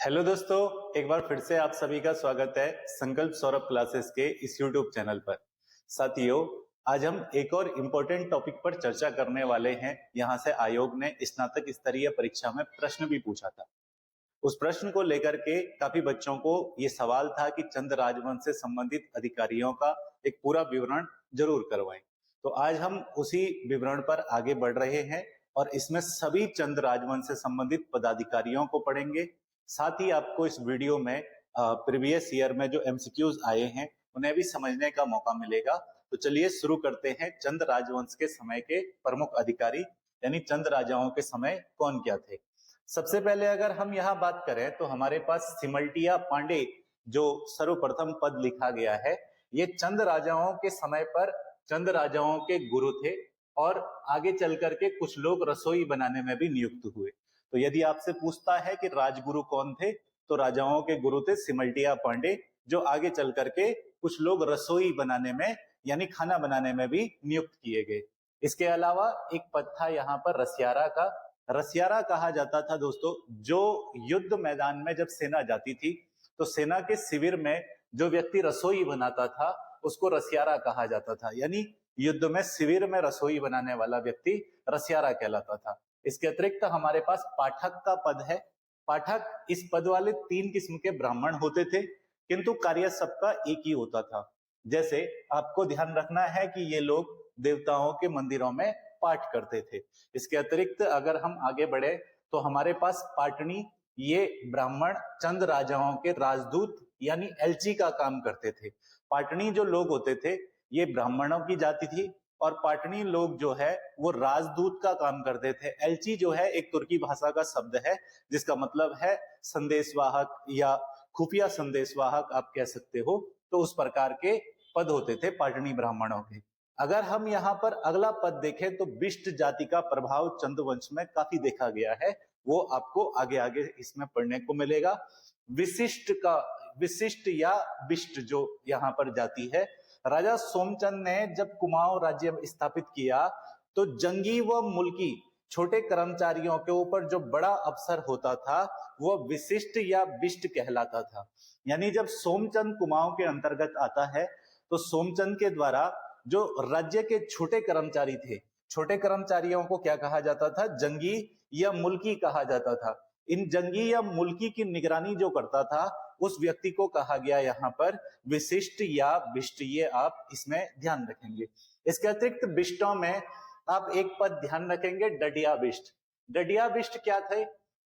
Hello दोस्तों, एक बार फिर से आप सभी का स्वागत है संकल्प सौरभ क्लासेस के इस यूट्यूब चैनल पर। साथियों, आज हम एक और इम्पोर्टेंट टॉपिक पर चर्चा करने वाले हैं। यहाँ से आयोग ने स्नातक स्तरीय परीक्षा में प्रश्न भी पूछा था। उस प्रश्न को लेकर के काफी बच्चों को ये सवाल था कि चंद राजवंश से संबंधित अधिकारियों का एक पूरा विवरण जरूर करवाएं। तो आज हम उसी विवरण पर आगे बढ़ रहे हैं और इसमें सभी चंद राजवंश से संबंधित पदाधिकारियों को पढ़ेंगे। साथ ही आपको इस वीडियो में प्रीवियस ईयर में जो एमसीक्यूज आए हैं उन्हें भी समझने का मौका मिलेगा। तो चलिए शुरू करते हैं। चंद राजवंश के समय के प्रमुख अधिकारी यानी चंद राजाओं के समय कौन क्या थे। सबसे पहले अगर हम यहाँ बात करें तो हमारे पास सिमल्टिया पांडे जो सर्वप्रथम पद लिखा गया है, ये चंद राजाओं के समय पर चंद राजाओं के गुरु थे और आगे चल करके कुछ लोग रसोई बनाने में भी नियुक्त हुए। तो यदि आपसे पूछता है कि राजगुरु कौन थे, तो राजाओं के गुरु थे सिमल्टिया पांडे, जो आगे चल करके कुछ लोग रसोई बनाने में यानी खाना बनाने में भी नियुक्त किए गए। इसके अलावा एक पद था यहाँ पर रसियारा का। रसियारा कहा जाता था दोस्तों, जो युद्ध मैदान में जब सेना जाती थी तो सेना के शिविर में जो व्यक्ति रसोई बनाता था उसको रसियारा कहा जाता था। यानी युद्ध में शिविर में रसोई बनाने वाला व्यक्ति रसियारा कहलाता था। इसके अतिरिक्त हमारे पास पाठक का पद है। पाठक इस पद वाले 3 किस्म के ब्राह्मण होते थे, किंतु कार्य सबका एक ही होता था। जैसे आपको ध्यान रखना है कि ये लोग देवताओं के मंदिरों में पाठ करते थे। इसके अतिरिक्त अगर हम आगे बढ़े तो हमारे पास पाटनी, ये ब्राह्मण चंद राजाओं के राजदूत यानी एलची का काम करते थे। पाटनी जो लोग होते थे ये ब्राह्मणों की जाति थी और पाटनी लोग जो है वो राजदूत का काम करते थे। एलची जो है एक तुर्की भाषा का शब्द है जिसका मतलब है संदेशवाहक या खुफिया संदेशवाहक आप कह सकते हो। तो उस प्रकार के पद होते थे पाटनी ब्राह्मणों के। अगर हम यहाँ पर अगला पद देखें तो बिष्ट जाति का प्रभाव चंद्रवंश में काफी देखा गया है, वो आपको आगे आगे इसमें पढ़ने को मिलेगा। विशिष्ट या बिष्ट जो यहाँ पर जाति है, राजा सोमचंद ने जब कुमाऊं राज्य स्थापित किया तो जंगी व मुल्की छोटे कर्मचारियों के ऊपर जो बड़ा अफसर होता था वह विशिष्ट या बिष्ट कहलाता था। यानी जब सोमचंद कुमाऊं के अंतर्गत आता है तो सोमचंद के द्वारा जो राज्य के छोटे कर्मचारी थे, छोटे कर्मचारियों को क्या कहा जाता था? जंगी या मुल्की कहा जाता था। इन जंगी या मुल्की की निगरानी जो करता था उस व्यक्ति को कहा गया यहाँ पर विशिष्ट या बिष्ट। ये आप इसमें ध्यान रखेंगे। इसके अतिरिक्त बिष्टों में आप एक पद ध्यान रखेंगे, डडिया बिष्ट। डडिया बिष्ट क्या थे?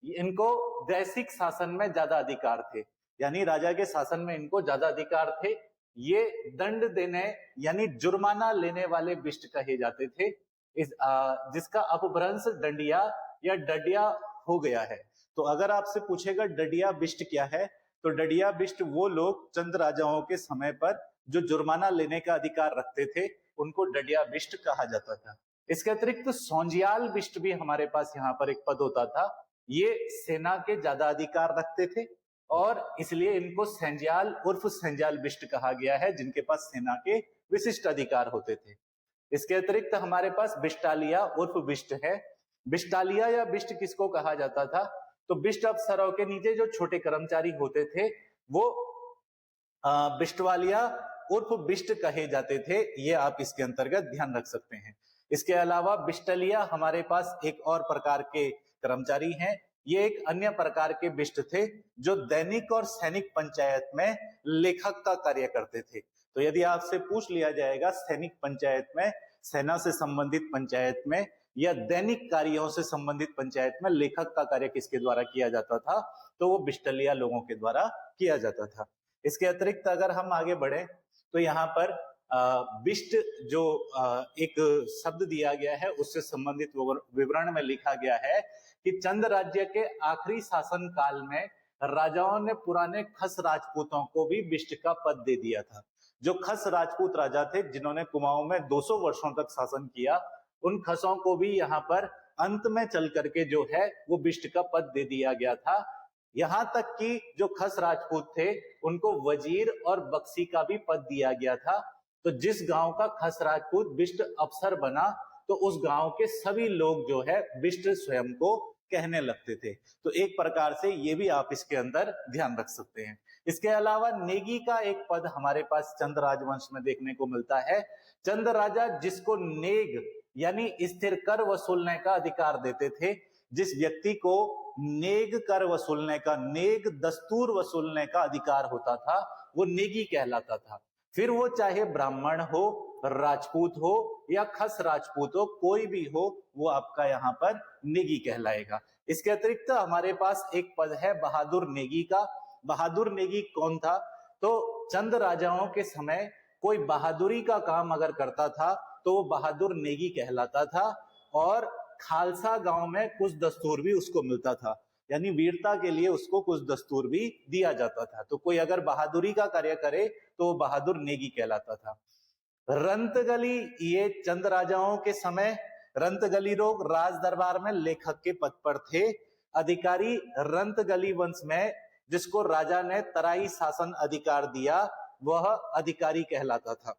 इनको दैसिक शासन में ज्यादा अधिकार थे, यानी राजा के शासन में इनको ज्यादा अधिकार थे। ये दंड देने यानी जुर्माना लेने वाले बिष्ट कहे जाते थे। जिसका अपभ्रंश डंडिया या डडिया हो गया है। तो अगर आपसे पूछेगा डडिया बिष्ट क्या है, तो डडिया बिष्ट वो लोग चंद राजाओं के समय पर जो जुर्माना लेने का अधिकार रखते थे उनको डडिया बिष्ट कहा जाता था। इसके अतिरिक्त सोंजियाल बिष्ट भी हमारे पास यहाँ पर एक पद होता था। ये सेना के ज्यादा अधिकार रखते थे और इसलिए इनको सेंजियाल उर्फ सेंजियाल बिष्ट कहा गया है, जिनके पास सेना के विशिष्ट अधिकार होते थे। इसके अतिरिक्त हमारे पास बिष्टालिया उर्फ बिष्ट है। बिष्टालिया या बिष्ट किसको कहा जाता था? तो बिष्ट अफसरों के नीचे जो छोटे कर्मचारी होते थे वो बिष्टवालिया उर्फ बिष्ट कहे जाते थे। ये आप इसके अंतर्गत ध्यान रख सकते हैं। इसके अलावा बिष्टलिया हमारे पास एक और प्रकार के कर्मचारी हैं। ये एक अन्य प्रकार के बिष्ट थे जो दैनिक और सैनिक पंचायत में लेखक का कार्य करते थे। तो यदि आपसे पूछ लिया जाएगा सैनिक पंचायत में, सेना से संबंधित पंचायत में या दैनिक कार्यों से संबंधित पंचायत में लेखक का कार्य किसके द्वारा किया जाता था, तो वो बिष्टलिया लोगों के द्वारा किया जाता था। इसके अतिरिक्त अगर हम आगे बढ़े तो यहाँ पर बिष्ट जो एक शब्द दिया गया है उससे संबंधित विवरण में लिखा गया है कि चंद राज्य के आखिरी शासन काल में राजाओं ने पुराने खस राजपूतों को भी बिष्ट का पद दे दिया था। जो खस राजपूत राजा थे जिन्होंने कुमाऊं में 200 वर्षों तक शासन किया, उन खसों को भी यहाँ पर अंत में चल करके जो है वो बिष्ट का पद दे दिया गया था। यहाँ तक कि जो खस राजपूत थे उनको वजीर और बख्शी का भी पद दिया गया था। तो जिस गांव का खस राजपूत बिष्ट अफसर बना तो उस गांव के सभी लोग जो है बिष्ट स्वयं को कहने लगते थे। तो एक प्रकार से ये भी आप इसके अंदर ध्यान रख सकते हैं। इसके अलावा नेगी का एक पद हमारे पास चंद राजवंश में देखने को मिलता है। चंद राजा जिसको नेग यानी स्थिर कर वसूलने का अधिकार देते थे, जिस व्यक्ति को नेग कर वसूलने का, नेग दस्तूर वसूलने का अधिकार होता था, वो नेगी कहलाता था। फिर वो चाहे ब्राह्मण हो, राजपूत हो या खस राजपूत हो, कोई भी हो, वो आपका यहाँ पर नेगी कहलाएगा। इसके अतिरिक्त हमारे पास एक पद है बहादुर नेगी का। बहादुर नेगी कौन था? तो चंद राजाओं के समय कोई बहादुरी का काम अगर करता था तो वो बहादुर नेगी कहलाता था, और खालसा गांव में कुछ दस्तूर भी उसको मिलता था, यानी वीरता के लिए उसको कुछ दस्तूर भी दिया जाता था। तो कोई अगर बहादुरी का कार्य करे तो वो बहादुर नेगी कहलाता था। रंतगली, ये चंद राजाओं के समय रंतगली लोग राज दरबार में लेखक के पद पर थे। अधिकारी रंतगली वंश में जिसको राजा ने तराई शासन अधिकार दिया, वह अधिकारी कहलाता था।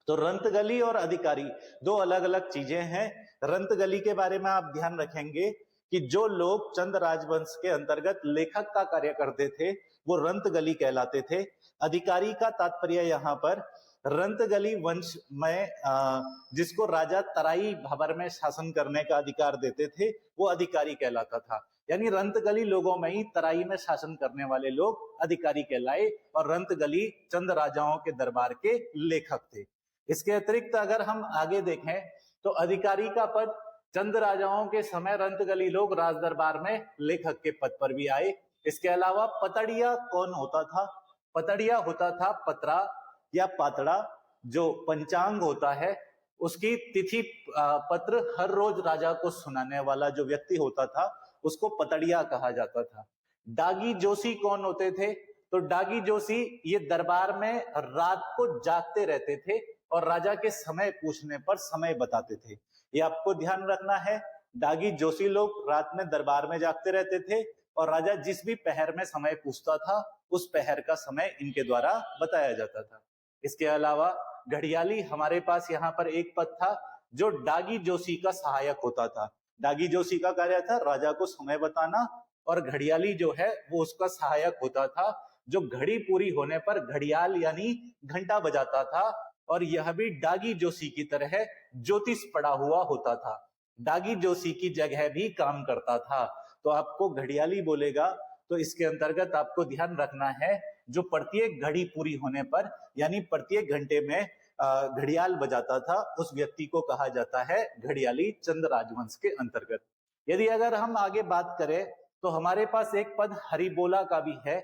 तो रंतगली और अधिकारी दो अलग अलग चीजें हैं। रंतगली के बारे में आप ध्यान रखेंगे कि जो लोग चंद राजवंश के अंतर्गत लेखक का कार्य करते थे वो रंतगली कहलाते थे। अधिकारी का तात्पर्य यहाँ पर रंतगली वंश में जिसको राजा तराई भवर में शासन करने का अधिकार देते थे, वो अधिकारी कहलाता था। यानी रंतगली लोगों में ही तराई में शासन करने वाले लोग अधिकारी कहलाए, और रंतगली चंद राजाओं के दरबार के लेखक थे। इसके अतिरिक्त अगर हम आगे देखें तो अधिकारी का पद चंद राजाओं के समय रंतगली लोग राज दरबार में लेखक के पद पर भी आए। इसके अलावा पतड़िया कौन होता था? पतड़िया होता था पतरा या पातड़ा, जो पंचांग होता है उसकी तिथि पत्र हर रोज राजा को सुनाने वाला जो व्यक्ति होता था उसको पतड़िया कहा जाता था। डागी जोशी कौन होते थे? तो डागी जोशी ये दरबार में रात को जागते रहते थे और राजा के समय पूछने पर समय बताते थे। ये आपको ध्यान रखना है। डागी जोशी लोग रात में दरबार में जागते रहते थे और राजा जिस भी पहर में समय पूछता था उस पहर का समय इनके द्वारा बताया जाता था। इसके अलावा घड़ियाली हमारे पास यहाँ पर एक पद था जो डागी जोशी का सहायक होता था। डागी जोशी का कार्य था राजा को समय बताना, और घड़ियाली जो है वो उसका सहायक होता था, जो घड़ी पूरी होने पर घड़ियाल यानी घंटा बजाता था, और यह भी डागी जोशी की तरह ज्योतिष पड़ा हुआ होता था। डागी जोशी की जगह भी काम करता था। तो आपको घड़ियाली बोलेगा तो इसके अंतर्गत आपको ध्यान रखना है, जो प्रत्येक घड़ी पूरी होने पर यानी प्रत्येक घंटे में घड़ियाल बजाता था, उस व्यक्ति को कहा जाता है घड़ियाली चंद राजवंश के अंतर्गत। यदि अगर हम आगे बात करें तो हमारे पास एक पद हरिबोला का भी है।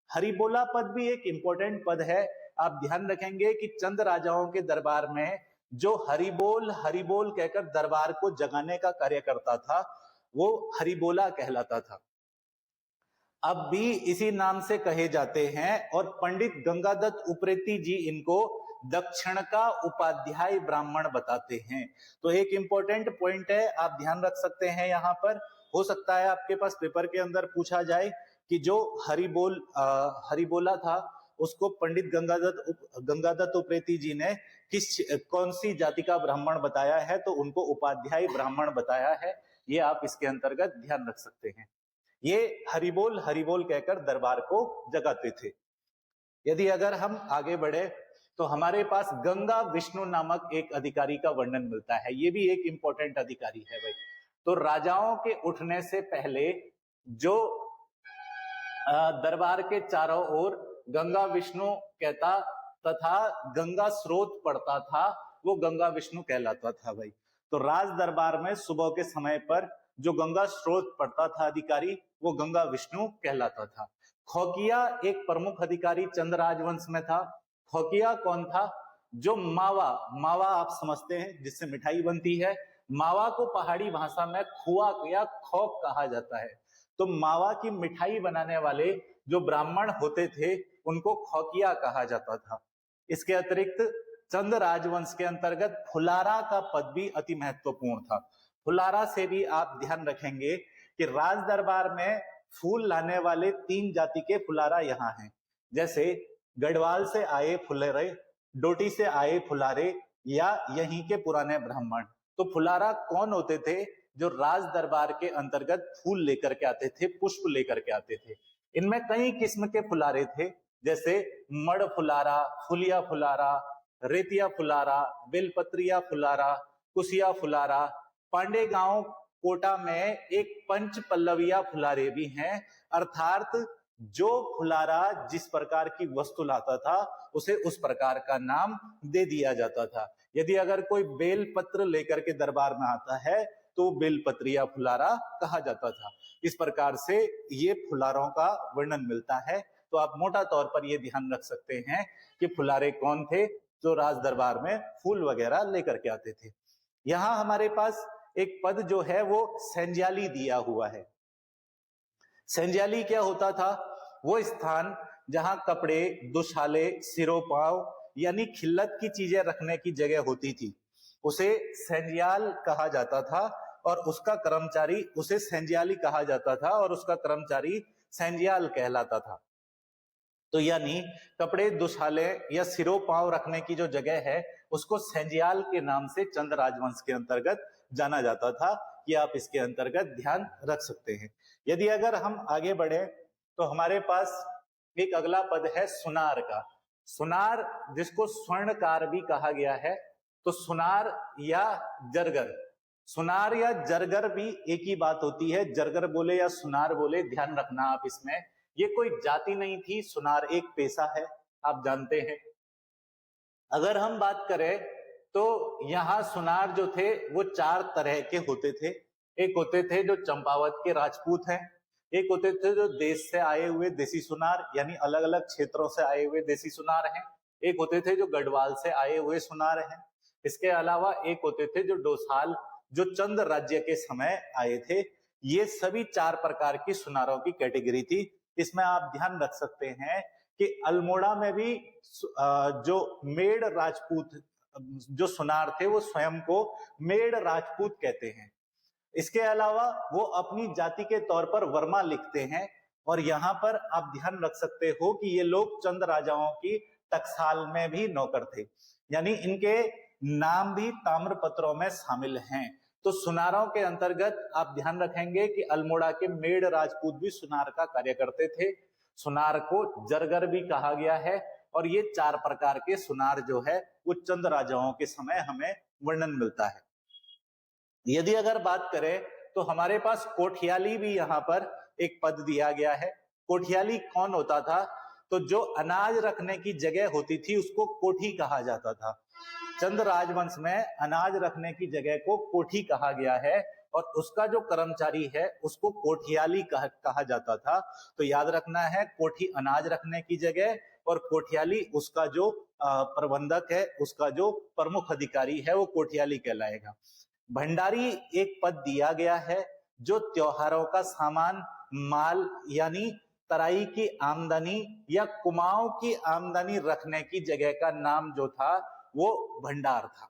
हरिबोला पद भी एक इंपॉर्टेंट पद है। आप ध्यान रखेंगे कि चंद राजाओं के दरबार में जो हरिबोल हरिबोल कहकर दरबार को जगाने का कार्य करता था वो हरिबोला कहलाता था। अब भी इसी नाम से कहे जाते हैं, और पंडित गंगादत्त उप्रेती जी इनको दक्षिण का उपाध्याय ब्राह्मण बताते हैं। तो एक इंपॉर्टेंट पॉइंट है, आप ध्यान रख सकते हैं। यहाँ पर हो सकता है आपके पास पेपर के अंदर पूछा जाए कि जो हरिबोला था उसको पंडित गंगादत्त उप्रेती जी ने कौन सी जाति का ब्राह्मण बताया है, तो उनको उपाध्याय ब्राह्मण बताया है। ये आप इसके अंतर्गत ध्यान रख सकते हैं। ये हरिबोल हरिबोल कहकर दरबार को जगाते थे। यदि अगर हम आगे बढ़े तो हमारे पास गंगा विष्णु नामक एक अधिकारी का वर्णन मिलता है। ये भी एक इंपॉर्टेंट अधिकारी है भाई। तो राजाओं के उठने से पहले जो दरबार के चारों ओर गंगा विष्णु कहता तथा गंगा स्रोत पड़ता था, वो गंगा विष्णु कहलाता था भाई। तो राज दरबार में सुबह के समय पर जो गंगा स्रोत पड़ता था अधिकारी, वो गंगा विष्णु कहलाता था। खोकिया एक प्रमुख अधिकारी चंद राजवंश में था। खोकिया कौन था? जो मावा, मावा आप समझते हैं जिससे मिठाई बनती है, मावा को पहाड़ी भाषा में खुआ या खोक कहा जाता है। तो मावा की मिठाई बनाने वाले जो ब्राह्मण होते थे उनको खोकिया कहा जाता था। इसके अतिरिक्त चंद राजवंश के अंतर्गत फुलारा का पद भी अति महत्वपूर्ण था। फुलारा से भी आप ध्यान रखेंगे कि राज दरबार में फूल लाने वाले 3 जाति के फुलारा यहाँ हैं, जैसे गढ़वाल से आए फुलारे, डोटी से आए फुलारे, या यहीं के पुराने ब्राह्मण। तो फुलारा कौन होते थे? जो राज दरबार के अंतर्गत फूल लेकर के आते थे, पुष्प लेकर के आते थे। इनमें कई किस्म के फुलारे थे, जैसे मड़ फुलारा, फुलिया फुलारा, रेतिया फुलारा, बेलपत्रिया फुलारा, कुसिया फुलारा। पांडे गांव कोटा में एक पंच पल्लविया फुलारे भी हैं, अर्थात जो फुलारा जिस प्रकार की वस्तु लाता था उसे उस प्रकार का नाम दे दिया जाता था। यदि अगर कोई बेल पत्र लेकर के दरबार में आता है तो बेलपत्रिया फुलारा कहा जाता था। इस प्रकार से ये फुलारों का वर्णन मिलता है। तो आप मोटा तौर पर ये ध्यान रख सकते हैं कि फुलारे कौन थे जो राज दरबार में फूल वगैरह लेकर के आते थे। यहां हमारे पास एक पद जो है वो सेंज्याली दिया हुआ है। सेंज्याली क्या होता था? वो स्थान जहां कपड़े, दुशाले, सिरोपाव यानी खिल्लत की चीजें रखने की जगह होती थी, उसे सेंज्याल कहा जाता था और उसका कर्मचारी उसे सेंज्याली कहा जाता था और उसका कर्मचारी सेंज्याल कहलाता था। तो यानी कपड़े, दुशाले या सिरो पांव रखने की जो जगह है उसको सेंज्याल के नाम से चंद राजवंश के अंतर्गत जाना जाता था। ये आप इसके अंतर्गत ध्यान रख सकते हैं। यदि अगर हम आगे बढ़े तो हमारे पास एक अगला पद है सुनार का। सुनार जिसको स्वर्णकार भी कहा गया है। तो सुनार या जरगर, सुनार या जरगर भी एक ही बात होती है। जरगर बोले या सुनार बोले, ध्यान रखना आप इसमें, ये कोई जाति नहीं थी। सुनार एक पेशा है, आप जानते हैं। अगर हम बात करें तो यहां सुनार जो थे वो चार तरह के होते थे। एक होते थे जो चंपावत के राजपूत हैं, एक होते थे जो देश से आए हुए देसी सुनार यानी अलग अलग क्षेत्रों से आए हुए देसी सुनार हैं, एक होते थे जो गढ़वाल से आए हुए सुनार हैं, इसके अलावा एक होते थे जो डोसाल, जो चंद राज्य के समय आए थे। ये सभी चार प्रकार की सुनारों की कैटेगरी थी। इसमें आप ध्यान रख सकते हैं कि अल्मोड़ा में भी जो मेड़ राजपूत जो सुनार थे वो स्वयं को मेड़ राजपूत कहते हैं। इसके अलावा वो अपनी जाति के तौर पर वर्मा लिखते हैं। और यहां पर आप ध्यान रख सकते हो कि ये लोग चंद राजाओं की टकसाल में भी नौकर थे, यानी इनके नाम भी ताम्र पत्रों में शामिल हैं। तो सुनारों के अंतर्गत आप ध्यान रखेंगे कि अल्मोड़ा के मेड़ राजपूत भी सुनार का कार्य करते थे। सुनार को जरगर भी कहा गया है। और ये चार प्रकार के सुनार जो है वो चंद राजाओं के समय हमें वर्णन मिलता है। यदि अगर बात करें तो हमारे पास कोठियाली भी यहाँ पर एक पद दिया गया है। कोठियाली कौन होता था? तो जो अनाज रखने की जगह होती थी उसको कोठी कहा जाता था। चंद राजवंश में अनाज रखने की जगह को कोठी कहा गया है और उसका जो कर्मचारी है उसको कोठियाली कहा जाता था। तो याद रखना है, कोठी अनाज रखने की जगह और कोठियाली उसका जो प्रबंधक है, उसका जो प्रमुख अधिकारी है वो कोठियाली कहलाएगा। भंडारी एक पद दिया गया है जो त्योहारों का सामान, माल यानी तराई की आमदनी या कुमाऊं की आमदनी रखने की जगह का नाम जो था वो भंडार था,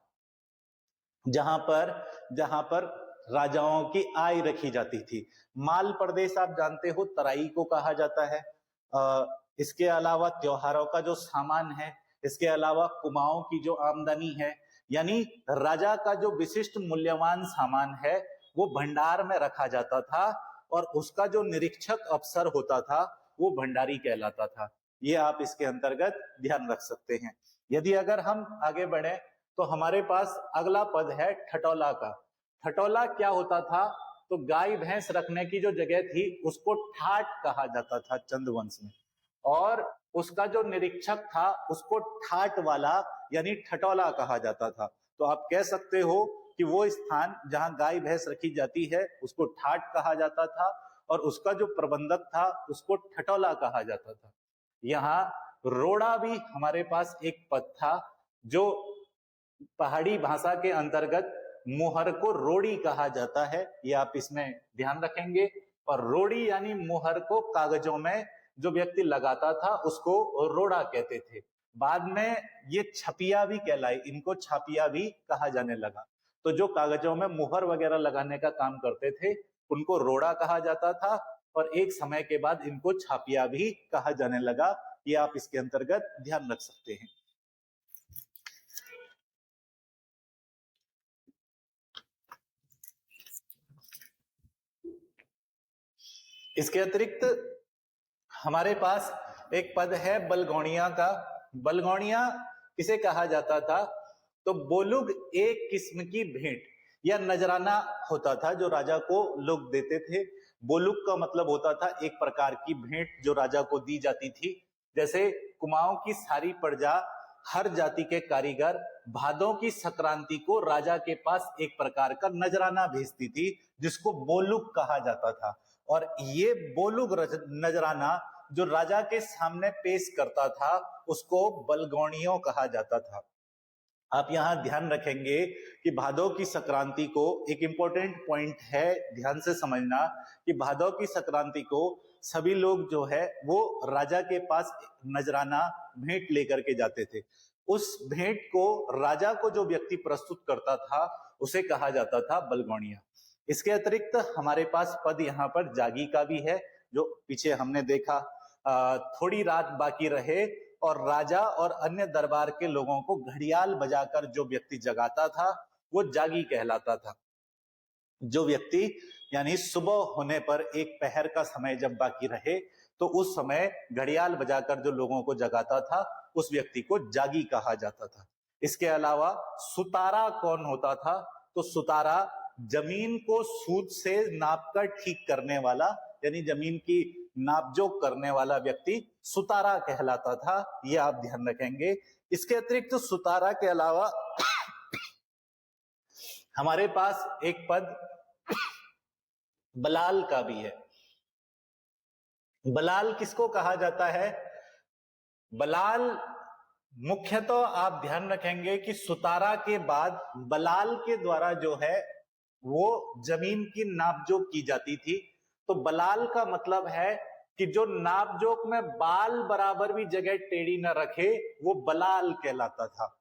जहां पर राजाओं की आय रखी जाती थी। माल प्रदेश आप जानते हो तराई को कहा जाता है। इसके अलावा त्योहारों का जो सामान है, इसके अलावा कुमाऊं की जो आमदनी है, यानी राजा का जो विशिष्ट मूल्यवान सामान है वो भंडार में रखा जाता था और उसका जो निरीक्षक अफसर होता था वो भंडारी कहलाता था। ये आप इसके अंतर्गत ध्यान रख सकते हैं। यदि अगर हम आगे बढ़े तो हमारे पास अगला पद है ठटोला का। ठटोला क्या होता था? तो गाय भैंस रखने की जो जगह थी उसको ठाट कहा जाता था चंदवंश में, और उसका जो निरीक्षक था उसको ठाट वाला यानी ठटोला कहा जाता था। तो आप कह सकते हो कि वो स्थान जहां गाय भैंस रखी जाती है उसको ठाट कहा जाता था और उसका जो प्रबंधक था उसको ठटोला कहा जाता था। यहाँ रोड़ा भी हमारे पास एक पद था जो पहाड़ी भाषा के अंतर्गत मुहर को रोड़ी कहा जाता है। ये आप इसमें ध्यान रखेंगे। और रोड़ी यानी मुहर को कागजों में जो व्यक्ति लगाता था उसको रोड़ा कहते थे। बाद में ये छपिया भी कहलाई, इनको छापिया भी कहा जाने लगा। तो जो कागजों में मुहर वगैरह लगाने का काम करते थे उनको रोड़ा कहा जाता था और एक समय के बाद इनको छापिया भी कहा जाने लगा। ये आप इसके अंतर्गत ध्यान रख सकते हैं। इसके अतिरिक्त हमारे पास एक पद है बलगौनिया का। बलगौनिया किसे कहा जाता था? तो बोलुग एक किस्म की भेंट या नजराना होता था जो राजा को लोग देते थे। बोलुग का मतलब होता था एक प्रकार की भेंट जो राजा को दी जाती थी। जैसे कुमाऊं की सारी प्रजा, हर जाति के कारीगर भादों की संक्रांति को राजा के पास एक प्रकार का नजराना भेजती थी जिसको बोलुग कहा जाता था। और ये बोलुग नजराना जो राजा के सामने पेश करता था उसको बलगौनियों कहा जाता था। आप यहां ध्यान रखेंगे कि भादों की संक्रांति को, एक इंपॉर्टेंट पॉइंट है ध्यान से समझना, कि भादों की संक्रांति को सभी लोग जो है वो राजा के पास नजराना भेंट लेकर के जाते थे। उस भेंट को राजा को जो व्यक्ति प्रस्तुत करता था उसे कहा जाता था बलगौनिया। इसके अतिरिक्त हमारे पास पद यहाँ पर जागी का भी है, जो पीछे हमने देखा, थोड़ी रात बाकी रहे और राजा और अन्य दरबार के लोगों को घड़ियाल बजाकर जो व्यक्ति जगाता था वो जागी कहलाता था। जो व्यक्ति यानी सुबह होने पर एक पहर का समय जब बाकी रहे तो उस समय घड़ियाल बजाकर जो लोगों को जगाता था उस व्यक्ति को जागी कहा जाता था। इसके अलावा सुतारा कौन होता था? तो सुतारा जमीन को सूद से नापकर ठीक करने वाला, यानी जमीन की नापजोक करने वाला व्यक्ति सुतारा कहलाता था। ये आप ध्यान रखेंगे। इसके अतिरिक्त सुतारा के अलावा हमारे पास एक पद बलाल का भी है। बलाल किसको कहा जाता है? बलाल मुख्यतः आप ध्यान रखेंगे कि सुतारा के बाद बलाल के द्वारा जो है वो जमीन की नापजोक की जाती थी। तो बलाल का मतलब है कि जो नापजोक में बाल बराबर भी जगह टेढ़ी न रखे वो बलाल कहलाता था।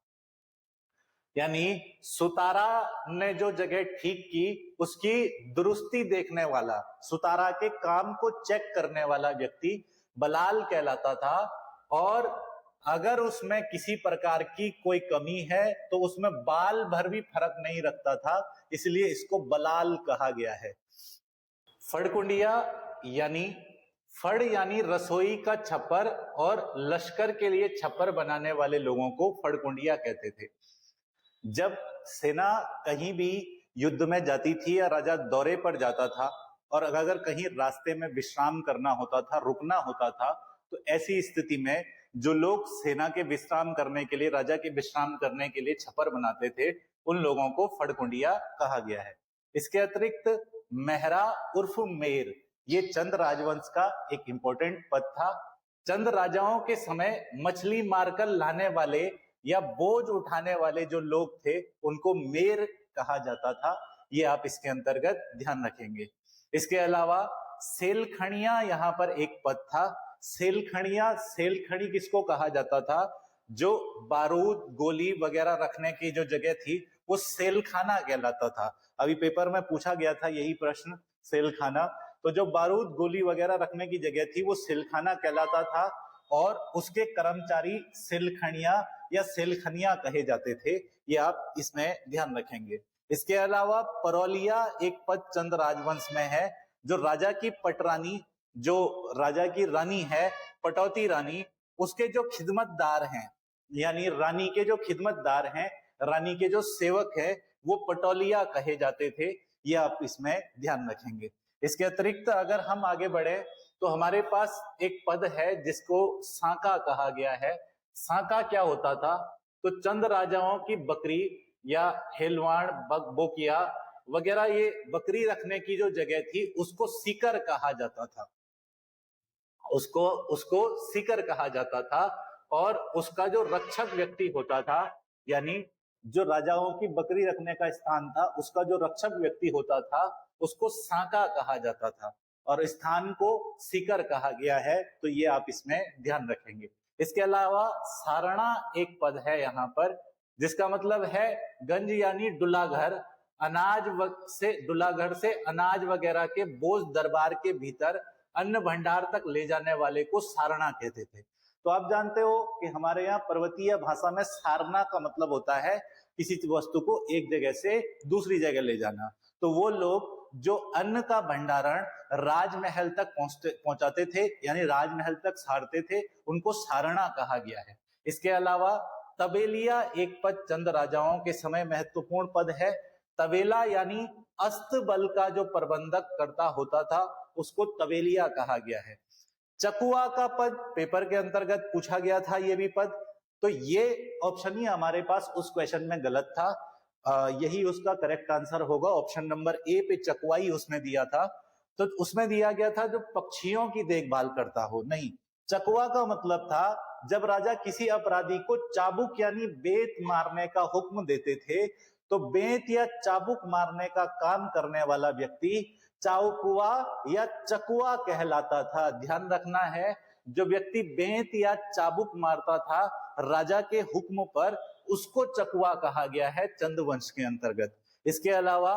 यानी सुतारा ने जो जगह ठीक की उसकी दुरुस्ती देखने वाला, सुतारा के काम को चेक करने वाला व्यक्ति बलाल कहलाता था। और अगर उसमें किसी प्रकार की कोई कमी है तो उसमें बाल भर भी फर्क नहीं रखता था, इसलिए इसको बलाल कहा गया है। फड़कुंडिया यानी फड़ यानी रसोई का छप्पर और लश्कर के लिए छप्पर बनाने वाले लोगों को फड़कुंडिया कहते थे। जब सेना कहीं भी युद्ध में जाती थी या राजा दौरे पर जाता था और अगर कहीं रास्ते में विश्राम करना होता था, रुकना होता था, तो ऐसी स्थिति में जो लोग सेना के विश्राम करने के लिए, राजा के विश्राम करने के लिए छप्पर बनाते थे, उन लोगों को फड़कुंडिया कहा गया है। इसके अतिरिक्त मेहरा उर्फ मेर, ये चंद राजवंश का एक इंपॉर्टेंट पद था। चंद राजाओं के समय मछली मारकर लाने वाले या बोझ उठाने वाले जो लोग थे उनको मेर कहा जाता था। ये आप इसके अंतर्गत ध्यान रखेंगे। इसके अलावा सेलखणिया यहाँ पर एक पद था। सेलखणिया, सेलखणी किसको कहा जाता था? जो बारूद गोली वगैरह रखने की जो जगह थी वो सेलखाना कहलाता था। अभी पेपर में पूछा गया था यही प्रश्न, सेलखाना। तो जो बारूद गोली वगैरह रखने की जगह थी वो सेलखाना कहलाता था और उसके कर्मचारी सेलखणिया या सेलखनिया कहे जाते थे। ये आप इसमें ध्यान रखेंगे। इसके अलावा परौलिया एक पद चंद राजवंश में है। जो राजा की पटरानी, जो राजा की रानी है, पटौती रानी, उसके जो खिदमतदार हैं, यानी रानी के जो खिदमतदार हैं, रानी के जो सेवक हैं, वो पटौलिया कहे जाते थे। ये आप इसमें ध्यान रखेंगे। इसके अतिरिक्त अगर हम आगे बढ़े तो हमारे पास एक पद है जिसको सांका कहा गया है। सांका क्या होता था? तो चंद राजाओं की बकरी या हेलवाड़, बोकिया वगैरह, ये बकरी रखने की जो जगह थी उसको सीकर कहा जाता था। उसको सीकर कहा जाता था। और उसका जो रक्षक व्यक्ति होता था, यानी जो राजाओं की बकरी रखने का स्थान था उसका जो रक्षक व्यक्ति होता था उसको सांका कहा जाता था और स्थान को सीकर कहा गया है। तो ये आप इसमें ध्यान रखेंगे। इसके अलावा सारणा एक पद है यहाँ पर जिसका मतलब है गंज यानी डुलाघर। अनाज से, डुलाघर से अनाज वगैरह के बोझ दरबार के भीतर अन्न भंडार तक ले जाने वाले को सारणा कहते थे। तो आप जानते हो कि हमारे यहाँ पर्वतीय भाषा में सारना का मतलब होता है किसी वस्तु को एक जगह से दूसरी जगह ले जाना। तो वो लोग जो अन्न का भंडारण राजमहल तक पहुंचाते थे, यानी राजमहल तक सारते थे, उनको सारणा कहा गया है। इसके अलावा तबेलिया एक पद चंद राजाओं के समय महत्वपूर्ण पद है। तबेला यानी अस्तबल का जो प्रबंधक करता होता था उसको तबेलिया कहा गया है। चकुआ का पद पेपर के अंतर्गत पूछा गया था, ये भी पद, तो ये ऑप्शन ही हमारे पास उस क्वेश्चन में गलत था। यही उसका करेक्ट आंसर होगा। ऑप्शन नंबर ए पे चकुआई उसने दिया था, तो उसमें दिया गया था जो पक्षियों की देखभाल करता हो। नहीं, चकुआ का मतलब था जब राजा किसी अपराधी को चाबुक यानी बेत मारने का हुक्म देते थे, तो बेत या चाबुक मारने का काम करने वाला व्यक्ति चाउकुआ या चकुआ कहलाता था। ध्यान रखना है, जो व्यक्ति बेत या चाबुक मारता था राजा के हुक्म पर, उसको चकुआ कहा गया है चंद्रवंश के अंतर्गत। इसके अलावा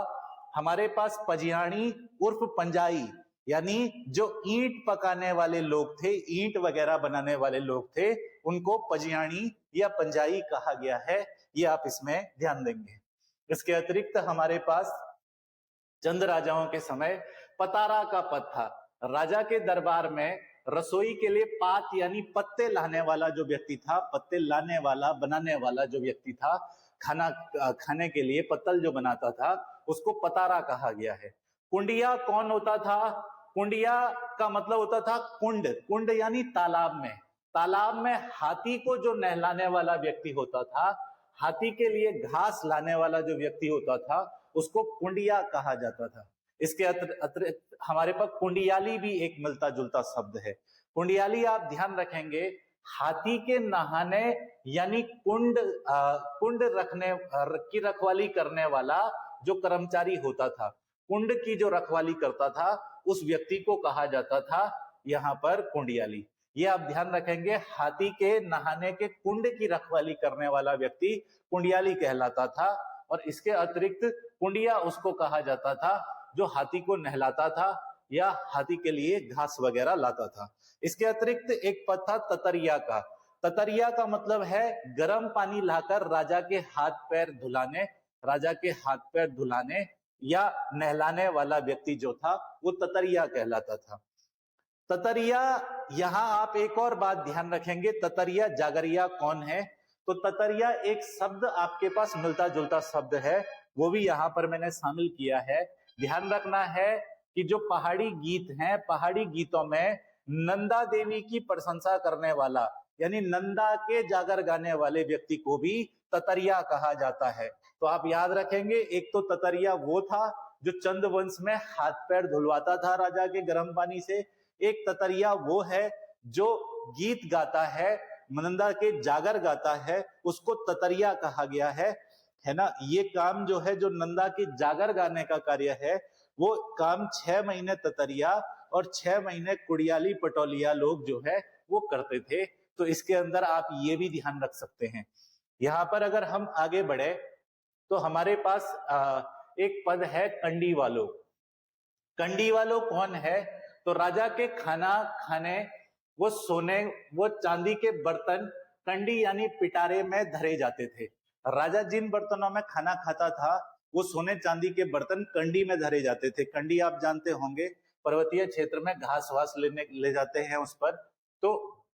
हमारे पास पजियाणी उर्फ पंजाई, यानी जो ईंट पकाने वाले लोग थे, ईंट वगैरह बनाने वाले लोग थे, उनको पजियाणी या पंजाई कहा गया है। ये आप इसमें ध्यान देंगे। इसके अतिरिक्त हमारे पास चंद राजाओं के समय पतारा का पद था। राजा के दरबार में रसोई के लिए पात यानी पत्ते लाने वाला जो व्यक्ति था, पत्ते लाने वाला बनाने वाला जो व्यक्ति था, खाना खाने के लिए पत्तल जो बनाता था, उसको पतारा कहा गया है। कुंडिया कौन होता था? कुंडिया का मतलब होता था कुंड। कुंड यानी तालाब में। तालाब में हाथी को जो नहलाने वाला व्यक्ति होता था, हाथी के लिए घास लाने वाला जो व्यक्ति होता था, उसको कुंडिया कहा जाता था। इसके अतिरिक्त हमारे पास कुंडियाली भी एक मिलता जुलता शब्द है। कुंडियाली आप ध्यान रखेंगे, हाथी के नहाने यानी कुंड रखने की रखवाली करने वाला जो कर्मचारी होता था, कुंड की जो रखवाली करता था, उस व्यक्ति को कहा जाता था यहाँ पर कुंडियाली। ये आप ध्यान रखेंगे, हाथी के नहाने के कुंड की रखवाली करने वाला व्यक्ति कुंडियाली कहलाता था। और इसके अतिरिक्त कुंडिया उसको कहा जाता था जो हाथी को नहलाता था या हाथी के लिए घास वगैरह लाता था। इसके अतिरिक्त एक पद था ततरिया का। ततरिया का मतलब है गर्म पानी लाकर राजा के हाथ पैर धुलाने, राजा के हाथ पैर धुलाने या नहलाने वाला व्यक्ति जो था वो ततरिया कहलाता था। ततरिया, यहां आप एक और बात ध्यान रखेंगे, ततरिया जागरिया कौन है? तो ततरिया एक शब्द आपके पास मिलता जुलता शब्द है, वो भी यहां पर मैंने शामिल किया है। ध्यान रखना है कि जो पहाड़ी गीत हैं, पहाड़ी गीतों में नंदा देवी की प्रशंसा करने वाला यानी नंदा के जागर गाने वाले व्यक्ति को भी ततरिया कहा जाता है। तो आप याद रखेंगे, एक तो ततरिया वो था जो चंद्रवंश में हाथ पैर धुलवाता था राजा के गर्म पानी से, एक ततरिया वो है जो गीत गाता है, नंदा के जागर गाता है, उसको ततरिया कहा गया है ना। ये काम जो है, जो नंदा के जागर गाने का कार्य है, वो काम 6 महीने ततरिया और 6 महीने कुड़ियाली पटोलिया लोग जो है वो करते थे। तो इसके अंदर आप ये भी ध्यान रख सकते हैं। यहाँ पर अगर हम आगे बढ़े तो हमारे पास एक पद है कंडी वालों। कंडी वालों कौन है? तो राजा के खाना खाने वो सोने, वो चांदी के बर्तन कंडी यानी पिटारे में धरे जाते थे। राजा जिन बर्तनों में खाना खाता था वो सोने चांदी के बर्तन कंडी में धरे जाते थे। कंडी आप जानते होंगे, पर्वतीय क्षेत्र में घास वास ले जाते हैं उस पर। तो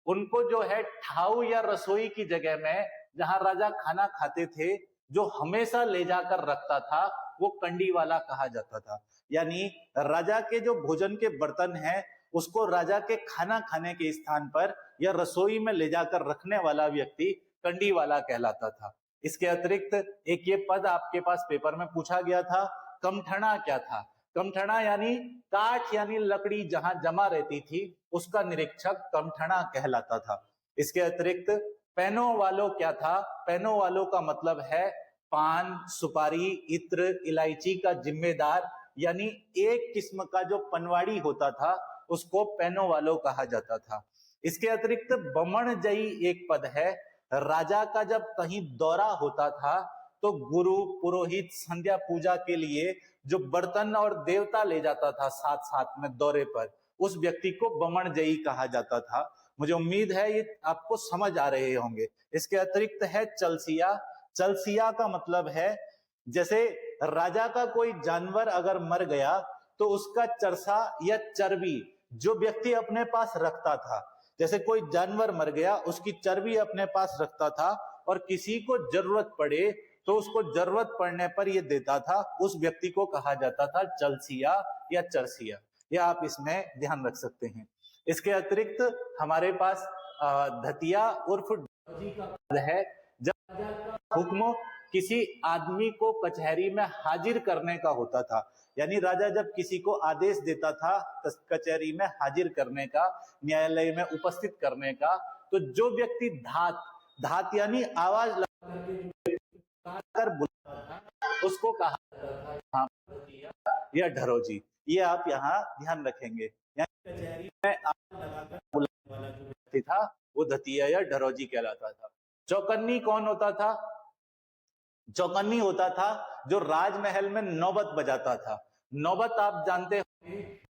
उनको जो है ठाऊ या रसोई की जगह में जहां राजा खाना खाते थे, जो हमेशा ले जाकर रखता था, वो कंडी वाला कहा जाता था। यानी राजा के जो भोजन के बर्तन हैं उसको राजा के खाना खाने के स्थान पर या रसोई में ले जाकर रखने वाला व्यक्ति कंडी वाला कहलाता था। इसके अतिरिक्त एक ये पद आपके पास पेपर में पूछा गया था, कमठना क्या था? कमठना यानी काठ यानी लकड़ी जहां जमा रहती थी, उसका निरीक्षक कमठना कहलाता था। इसके अतिरिक्त पैनो वालों क्या था? पैनो वालों का मतलब है पान, सुपारी, इत्र, इलायची का जिम्मेदार, यानी एक किस्म का जो पनवाड़ी होता था उसको पैनो वालों कहा जाता था। इसके अतिरिक्त बमण जई एक पद है। राजा का जब कहीं दौरा होता था तो गुरु पुरोहित संध्या पूजा के लिए जो बर्तन और देवता ले जाता था साथ साथ में दौरे पर, उस व्यक्ति को बमण जई कहा जाता था। मुझे उम्मीद है ये आपको समझ आ रहे होंगे। इसके अतिरिक्त है चलसिया। चलसिया का मतलब है जैसे राजा का कोई जानवर अगर मर गया तो उसका चरसा या चर्बी जो व्यक्ति अपने पास रखता था, जैसे कोई जानवर मर गया उसकी चर्बी अपने पास रखता था और किसी को जरूरत पड़े तो उसको जरूरत पड़ने पर यह देता था, उस व्यक्ति को कहा जाता था चलसिया या चरसिया। यह आप इसमें ध्यान रख सकते हैं। इसके अतिरिक्त हमारे पास धतिया उर्फ ढरोजी का पद है। जब राजा का हुक्म किसी आदमी को कचहरी में हाजिर करने का होता था, यानी राजा जब किसी को आदेश देता था कचहरी में हाजिर करने का, न्यायालय में उपस्थित करने का, तो जो व्यक्ति धात यानी आवाज लगाकर बुलाता था उसको कहा जाता था या ढरोजी। ये आप यहाँ ध्यान रखेंगे। यानी कचहरी में आवाज लगाकर बुलाने वाला जो व्यक्ति था वो धतिया या ढरोजी कहलाता था। चौकन्नी कौन होता था? चौकन्नी होता था जो राजमहल में नौबत बजाता था। नौबत आप जानते हो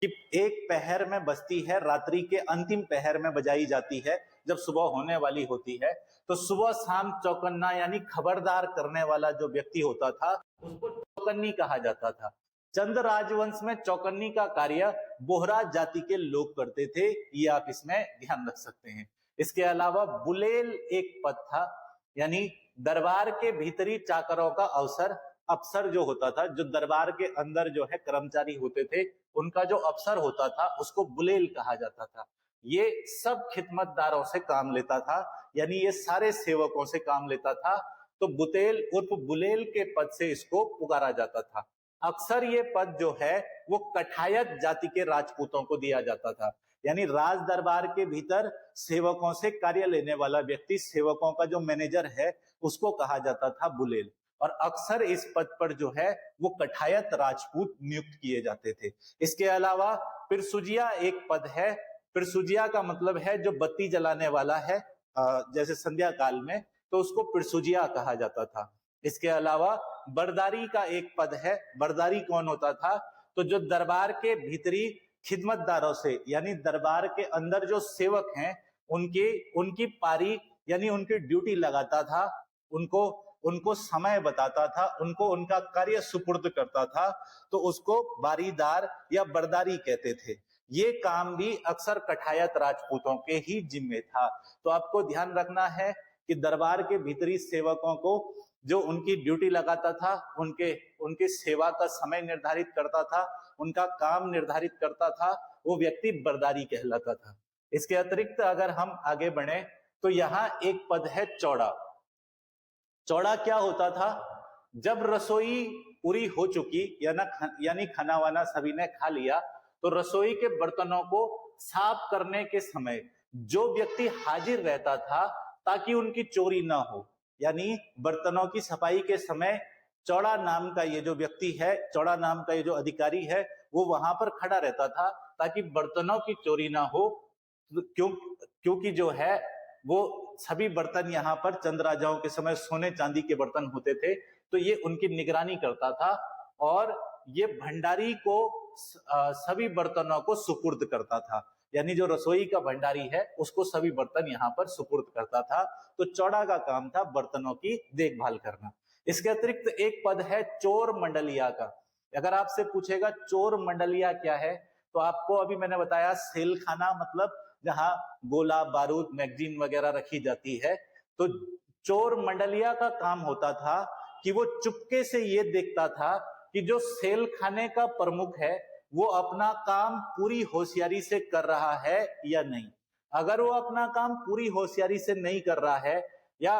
कि एक पहर में बजती है, रात्रि के अंतिम पहर में बजाई जाती है जब सुबह होने वाली होती है। तो सुबह शाम चौकन्ना यानी खबरदार करने वाला जो व्यक्ति होता था उसको चौकन्नी कहा जाता था। चंद राजवंश में चौकन्नी का कार्य बोहरा जाति के लोग करते थे, ये आप इसमें ध्यान रख सकते हैं। इसके अलावा बुलेल एक पद था, यानी दरबार के भीतरी चाकरों का अफसर जो होता था, जो दरबार के अंदर जो है कर्मचारी होते थे उनका जो अफसर होता था उसको बुलेल कहा जाता था। ये सब खिदमतदारों से काम लेता था, यानी ये सारे सेवकों से काम लेता था। तो बुतेल उर्फ बुलेल के पद से इसको पुकारा जाता था। अक्सर ये पद जो है वो कठायत जाति के राजपूतों को दिया जाता था, यानी राज दरबार के भीतर सेवकों से कार्य लेने वाला व्यक्ति, सेवकों का जो मैनेजर है उसको कहा जाता था बुलेल। और अक्सर इस पद पर जो है वो कठायत राजपूत नियुक्त किए जाते थे। इसके अलावा पिरसुजिया एक पद है। पिरसुजिया का मतलब है जो बत्ती जलाने वाला है, जैसे संध्या काल में, तो उसको पिरसुजिया कहा जाता था। इसके अलावा बरदारी का एक पद है। बरदारी कौन होता था? तो जो दरबार के भीतरी खिदमतदारों से, यानी दरबार के अंदर जो सेवक हैं उनकी पारी यानी उनकी ड्यूटी लगाता था, उनको समय बताता था, उनको उनका कार्य सुपुर्द करता था, तो उसको बारीदार या बरदारी कहते थे। ये काम भी अक्सर कठायत राजपूतों के ही जिम्मे था। तो आपको ध्यान रखना है कि दरबार के भीतरी सेवकों को जो उनकी ड्यूटी लगाता था, उनके सेवा का समय निर्धारित करता था, उनका काम निर्धारित करता था, वो व्यक्ति बरदारी कहलाता था। इसके अतिरिक्त अगर हम आगे बढ़े तो यहाँ एक पद है चौड़ा। चौड़ा क्या होता था? जब रसोई पूरी हो चुकी यानी खाना वाना सभी ने खा लिया, तो रसोई के बर्तनों को साफ करने के समय जो व्यक्ति हाजिर रहता था ताकि उनकी चोरी ना हो, यानी बर्तनों की सफाई के समय चौड़ा नाम का ये जो व्यक्ति है, चौड़ा नाम का ये जो अधिकारी है, वो वहां पर खड़ा रहता था ताकि बर्तनों की चोरी ना हो। क्योंकि जो है वो सभी बर्तन यहाँ पर चंद राजाओं के समय सोने चांदी के बर्तन होते थे, तो ये उनकी निगरानी करता था और ये भंडारी को सभी बर्तनों को सुपुर्द करता था, यानी जो रसोई का भंडारी है उसको सभी बर्तन यहाँ पर सुपुर्द करता था। तो चौड़ा का काम था बर्तनों की देखभाल करना। इसके अतिरिक्त एक पद है चोर मंडलिया का। अगर आपसे पूछेगा चोर मंडलिया क्या है, तो आपको अभी मैंने बताया सेल खाना, मतलब जहां गोला बारूद मैगजीन वगैरह रखी जाती है। तो चोर मंडलिया का काम होता था कि वो चुपके से ये देखता था कि जो सेल खाने का प्रमुख है वो अपना काम पूरी होशियारी से कर रहा है या नहीं। अगर वो अपना काम पूरी होशियारी से नहीं कर रहा है या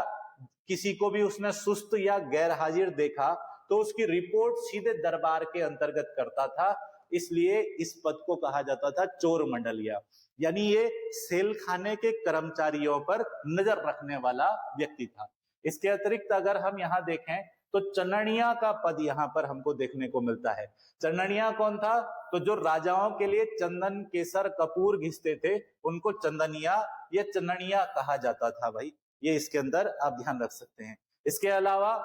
किसी को भी उसने सुस्त या गैर हाजिर देखा तो उसकी रिपोर्ट सीधे दरबार के अंतर्गत करता था। इसलिए इस पद को कहा जाता था चोर मंडलिया, यानी ये सेल खाने के कर्मचारियों पर नजर रखने वाला व्यक्ति था। इसके अतिरिक्त अगर हम यहाँ देखें तो चन्ननिया का पद यहाँ पर हमको देखने को मिलता है। चन्ननिया कौन था? तो जो राजाओं के लिए चंदन केसर कपूर घिसते थे उनको चंदनिया या चन्ननिया कहा जाता था। भाई ये इसके अंदर आप ध्यान रख सकते हैं। इसके अलावा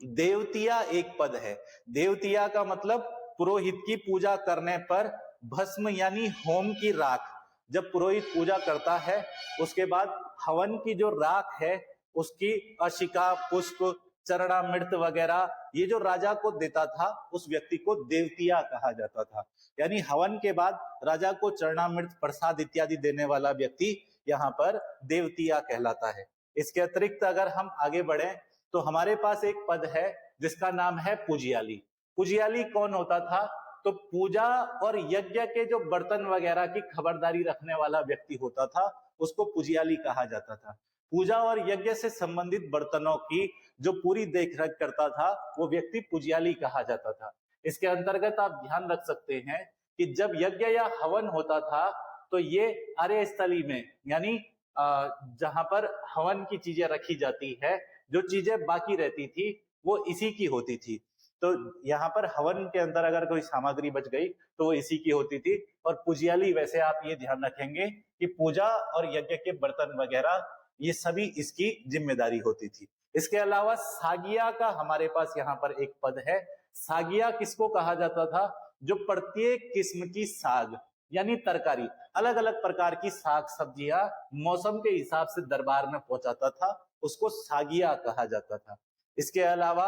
देवतिया एक पद है। देवतिया का मतलब पुरोहित की पूजा करने पर भस्म यानी होम की राख, जब पुरोहित पूजा करता है उसके बाद हवन की जो राख है उसकी अशिका, पुष्प, चरणामृत वगैरह ये जो राजा को देता था उस व्यक्ति को देवतिया कहा जाता था। यानी हवन के बाद राजा को चरणामृत प्रसाद इत्यादि देने वाला व्यक्ति यहाँ पर देवतिया कहलाता है। इसके अतिरिक्त अगर हम आगे बढ़े तो हमारे पास एक पद है जिसका नाम है पूजियाली। पूजियाली कौन होता था? तो पूजा और यज्ञ के जो बर्तन वगैरह की खबरदारी रखने वाला व्यक्ति होता था उसको पूजियाली कहा जाता था। पूजा और यज्ञ से संबंधित बर्तनों की जो पूरी देखरेख करता था वो व्यक्ति पूजियाली कहा जाता था। इसके अंतर्गत आप ध्यान रख सकते हैं कि जब यज्ञ या हवन होता था तो ये आर्यस्थली में यानी जहां पर हवन की चीजें रखी जाती है, जो चीजें बाकी रहती थी वो इसी की होती थी। तो यहाँ पर हवन के अंदर अगर कोई सामग्री बच गई तो वो इसी की होती थी। और पूजियाली वैसे आप ये ध्यान रखेंगे कि पूजा और यज्ञ के बर्तन वगैरह ये सभी इसकी जिम्मेदारी होती थी। इसके अलावा सागिया का हमारे पास यहाँ पर एक पद है। सागिया किसको कहा जाता था? जो प्रत्येक किस्म की साग यानी तरकारी, अलग अलग प्रकार की साग सब्जियां मौसम के हिसाब से दरबार में पहुंचाता था, उसको सागिया कहा जाता था। इसके अलावा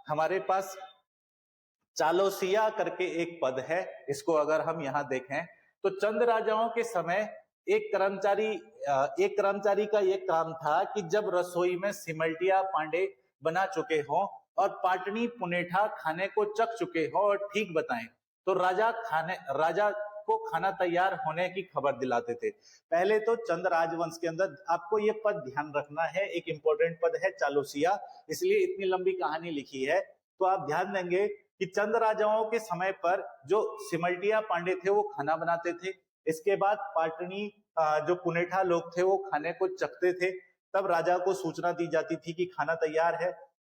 हमारे पास चालोसिया करके एक पद है। इसको अगर हम यहाँ देखें तो चंद राजाओं के समय एक कर्मचारी का ये काम था कि जब रसोई में सिमल्टिया पांडे बना चुके हों और पाटनी पुनेठा खाने को चख चुके हों और ठीक बताएं तो राजा को खाना तैयार होने की खबर दिलाते थे। पहले तो चंद राजवंश के अंदर आपको ये पद ध्यान रखना है, एक इंपॉर्टेंट पद है चालोसिया, इसलिए इतनी लंबी कहानी लिखी है। तो आप ध्यान देंगे कि चंद राजाओं के समय पर जो सिमल्टिया पांडे थे वो खाना बनाते थे। इसके बाद पाटनी जो पुनेठा लोग थे वो खाने को चखते थे, तब राजा को सूचना दी जाती थी कि खाना तैयार है।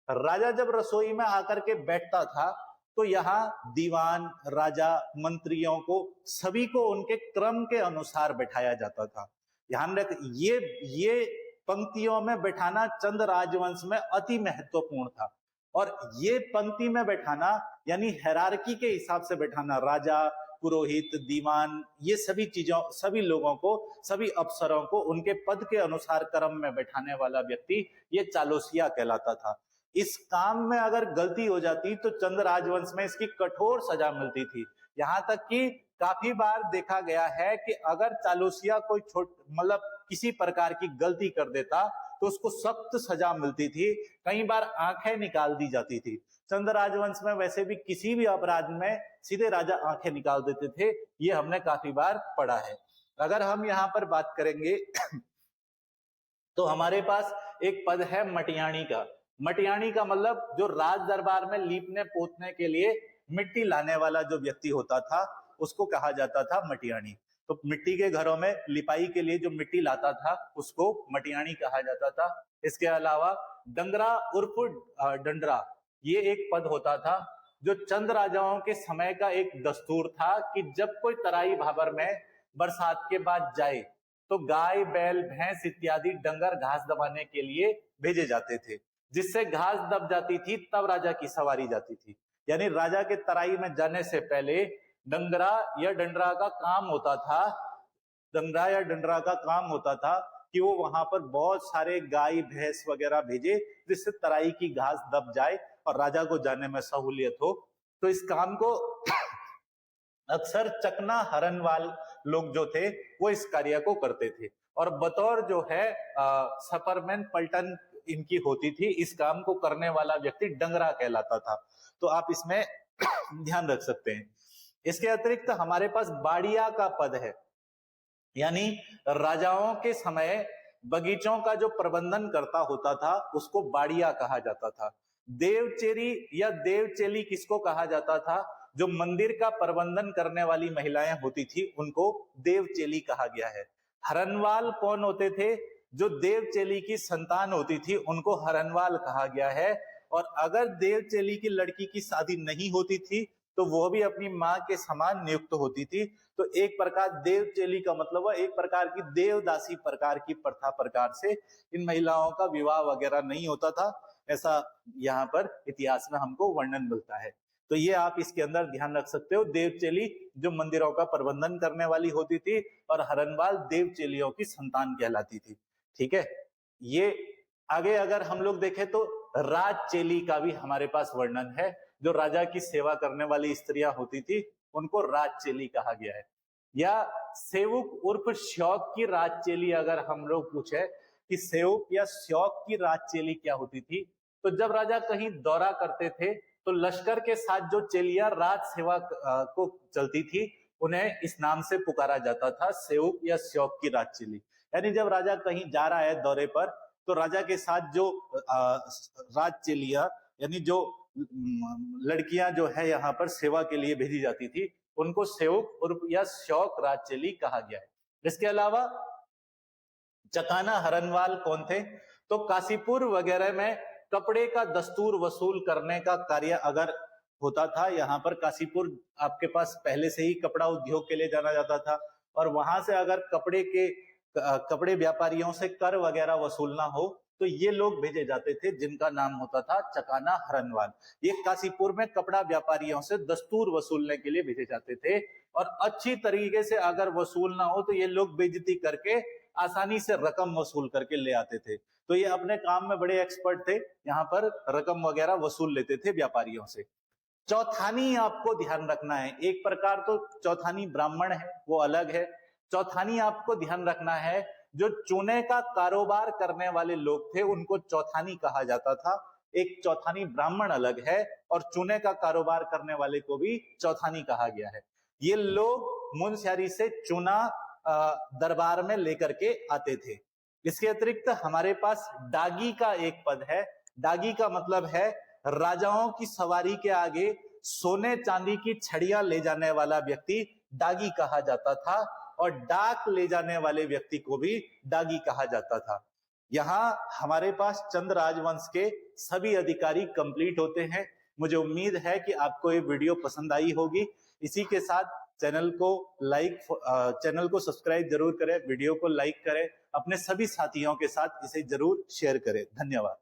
राजा जब रसोई में आकर के बैठता था तो यहाँ दीवान, राजा, मंत्रियों को सभी को उनके क्रम के अनुसार बैठाया जाता था। ध्यान रख, ये पंक्तियों में बैठाना चंद राजवंश में अति महत्वपूर्ण था। और ये पंक्ति में बैठाना यानी हायरार्की के हिसाब से बैठाना, राजा, पुरोहित, दीवान, ये सभी चीजों, सभी लोगों को, सभी अफसरों को उनके पद के अनुसार क्रम में बैठाने वाला व्यक्ति ये चालोसिया कहलाता था। इस काम में अगर गलती हो जाती तो चंद राजवंश में इसकी कठोर सजा मिलती थी। यहाँ तक कि काफी बार देखा गया है कि अगर चालोसिया कोई मतलब किसी प्रकार की गलती कर देता तो उसको सख्त सजा मिलती थी, कई बार आंखें निकाल दी जाती थी। चंद राजवंश में वैसे भी किसी भी अपराध में सीधे राजा आंखें निकाल देते थे, ये हमने काफी बार पढ़ा है। अगर हम यहाँ पर बात करेंगे तो हमारे पास एक पद है मटियाणी का। मटियाणी का मतलब जो राज दरबार में लीपने पोतने के लिए मिट्टी लाने वाला जो व्यक्ति होता था उसको कहा जाता था मटियाणी। तो मिट्टी के घरों में लिपाई के लिए जो मिट्टी लाता था उसको मटियाणी कहा जाता था। इसके अलावा डंगरा उर्फ डंडरा, ये एक पद होता था जो चंद राजाओं के समय का एक दस्तूर था कि जब कोई तराई भाबर में बरसात के बाद जाए तो गाय, बैल, भैंस इत्यादि डंगर घास दबाने के लिए भेजे जाते थे, जिससे घास दब जाती थी तब राजा की सवारी जाती थी। यानी राजा के तराई में जाने से पहले डंगरा या डंडरा का काम होता था, डंगरा या डंडरा का काम होता था कि वो वहां पर बहुत सारे गाय, भैंस वगैरह भेजे जिससे तराई की घास दब जाए और राजा को जाने में सहूलियत हो। तो इस काम को अक्सर चकना हरनवाल लोग जो थे वो इस कार्य को करते थे और बतौर जो है सफरमैन पलटन इनकी होती थी। इस काम को करने वाला व्यक्ति डंगरा कहलाता था। तो आप इसमें ध्यान रख सकते हैं। इसके अतिरिक्त हमारे पास बाड़िया का पद है, यानी राजाओं के समय बगीचों का जो प्रबंधन करता होता था उसको बाड़िया कहा जाता था। देवचेरी या देवचेली किसको कहा जाता था? जो मंदिर का प्रबंधन करने वाली महिलाएं होती थी उनको देवचेली कहा गया है। हरनवाल कौन होते थे? जो देवचेली की संतान होती थी उनको हरनवाल कहा गया है। और अगर देवचेली की लड़की की शादी नहीं होती थी तो वो भी अपनी मां के समान नियुक्त होती थी। तो एक प्रकार देवचेली का मतलब है एक प्रकार की देवदासी प्रकार की प्रथा प्रकार से इन महिलाओं का विवाह वगैरह नहीं होता था, ऐसा यहाँ पर इतिहास में हमको वर्णन मिलता है। तो ये आप इसके अंदर ध्यान रख सकते हो। देवचेली जो मंदिरों का प्रबंधन करने वाली होती थी और हरनवाल देवचेलियों की संतान कहलाती थी। ठीक है, ये आगे अगर हम लोग देखें तो राजचेली का भी हमारे पास वर्णन है। जो राजा की सेवा करने वाली स्त्रियां होती थी उनको राजचेली कहा गया है। या सेवक उर्फ श्योक की राजचेली, अगर हम लोग पूछे कि सेवक या श्योक की राजचेली क्या होती थी, तो जब राजा कहीं दौरा करते थे तो लश्कर के साथ जो चेलियां राज सेवा को चलती थी उन्हें इस नाम से पुकारा जाता था, सेवक या श्योक की राजचेली। यानी जब राजा कहीं जा रहा है दौरे पर तो राजा के साथ जो राजचेलियां यानी जो लड़कियां जो है यहाँ पर सेवा के लिए भेजी जाती थी उनको सेवक उर्फ या श्योक राजचेली कहा गया है। इसके अलावा चकाना हरनवाल कौन थे? तो काशीपुर वगैरह में कपड़े का दस्तूर वसूल करने का कार्य अगर होता था, यहाँ पर काशीपुर आपके पास पहले से ही कपड़ा उद्योग के लिए जाना जाता था, और वहां से अगर कपड़े व्यापारियों से कर वगैरह वसूलना हो तो ये लोग भेजे जाते थे जिनका नाम होता था चकाना हरनवाल। ये काशीपुर में कपड़ा व्यापारियों से दस्तूर वसूलने के लिए भेजे जाते थे, और अच्छी तरीके से अगर वसूल ना हो तो ये लोग बेइज्जती करके आसानी से रकम वसूल करके ले आते थे। तो ये अपने काम में बड़े एक्सपर्ट थे, यहाँ पर रकम वगैरह वसूल लेते थे व्यापारियों से। चौथानी आपको ध्यान रखना है, एक प्रकार तो चौथानी ब्राह्मण है वो अलग है, चौथानी आपको ध्यान रखना है जो चूने का कारोबार करने वाले लोग थे उनको चौथानी कहा जाता था। एक चौथानी ब्राह्मण अलग है और चूने का कारोबार करने वाले को भी चौथानी कहा गया है। ये लोग मुनस्यारी से चूना दरबार में लेकर के आते थे। इसके अतिरिक्त हमारे पास डागी का एक पद है। डागी का मतलब है राजाओं की सवारी के आगे सोने चांदी की छड़ियां ले जाने वाला व्यक्ति डागी कहा जाता था, और डाक ले जाने वाले व्यक्ति को भी डागी कहा जाता था। यहाँ हमारे पास चंद राजवंश के सभी अधिकारी कंप्लीट होते हैं। मुझे उम्मीद है कि आपको ये वीडियो पसंद आई होगी। इसी के साथ चैनल को सब्सक्राइब जरूर करें, वीडियो को लाइक करें, अपने सभी साथियों के साथ इसे जरूर शेयर करें। धन्यवाद।